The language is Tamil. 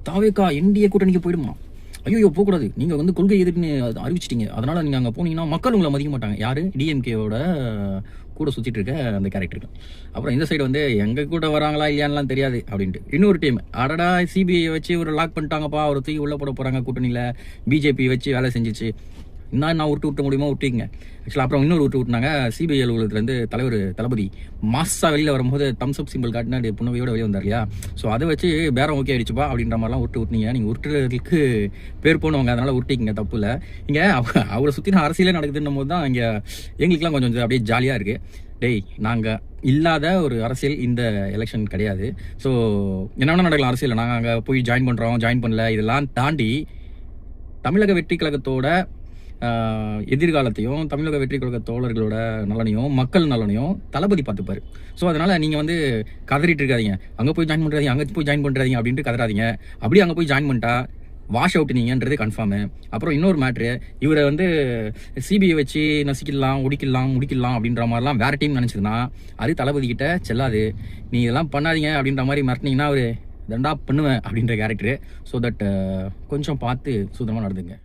தாவேக்கா என்டிஏ கூட்டணிக்கு போயிடுமா, ஐயோ போகக்கூடாது, நீங்கள் வந்து கொள்கை எதிர்ன்னு அறிவிச்சிட்டீங்க, அதனால் நீங்கள் அங்கே போனீங்கன்னா மக்கள் உங்களை மதிக்க மாட்டாங்க. யார்? டிஎம்கேவோட கூட சுற்றிட்டு இருக்க அந்த கேரக்டருக்கு. அப்புறம் இந்த சைடு வந்து எங்கள் கூட வராங்களா இல்லையான்லாம் தெரியாது அப்படின்ட்டு இன்னொரு டீம், அடடா சிபிஐ வச்சு ஒரு லாக் பண்ணிட்டாங்கப்பா, ஒரு தூக்கி உள்ளே போட போகிறாங்க கூட்டணியில், பிஜேபி வச்சு வேலை செஞ்சிச்சு, நான் விட்டு முடியுமா விட்டீங்க. ஆக்சுவலாக அப்புறம் இன்னொரு விட்டுனாங்க, சிபிஐ அலுவலகத்துலேருந்து தலைவர் தளபதி மாசா வெளியில் வரும்போது தம்ஸ் அப் சிம்பிள் காட்டினா புன்னவையோட வெளியே வந்தார் இல்லையா, ஸோ அதை வச்சு பேரம் ஓகே ஆயிடுச்சுப்பா அப்படின்ற மாதிரிலாம் விட்டுனீங்க. நீங்கள் விட்டுறதுக்கு பேர் போனவங்க, அதனால் விட்டிங்க, தப்பு இல்லை. இங்கே அவரை சுற்றின அரசியலே நடக்குதுன்னும் போது தான் இங்கே எங்களுக்குலாம் கொஞ்சம் அப்படியே ஜாலியாக இருக்குது. டேய், நாங்கள் இல்லாத ஒரு அரசியல் இந்த எலெக்ஷன் கிடையாது. ஸோ என்ன வேணால் நடக்கலாம் அரசியல், நாங்கள் அங்கே போய் ஜாயின் பண்ணுறோம் ஜாயின் பண்ணல, இதெல்லாம் தாண்டி தமிழக வெற்றி கழகத்தோட எதிர்காலத்தையும், தமிழக வெற்றி கழக தோழர்களோட நலனையும், மக்கள் நலனையும் தளபதி பார்த்துப்பாரு. ஸோ அதனால் நீங்கள் வந்து கதறிட்டு இருக்காதீங்க, அங்கே போய் ஜாயின் பண்ணுறாதீங்க, அங்கே போய் ஜாயின் பண்ணுறாதீங்க அப்படின்ட்டு கதறாதீங்க. அப்படியே அங்கே போய் ஜாயின் பண்ணிட்டா வாஷ் அவுட் நீங்கன்றது கன்ஃபார்மு. அப்புறம் இன்னொரு மேட்ரு, இவரை வந்து சிபிஐ வச்சு நசிக்கலாம், முடிக்கலாம் அப்படின்ற மாதிரிலாம் வேறு டீம் நினச்சிதுன்னா அது தளபதி கிட்ட செல்லாது. நீ இதெல்லாம் பண்ணாதீங்க அப்படின்ற மாதிரி மிரட்டினீங்கன்னா அவர் தண்டா பண்ணுவேன் அப்படின்ற கேரக்டரு. ஸோ தட் கொஞ்சம் பார்த்து சுத்தமாக நடந்துங்க.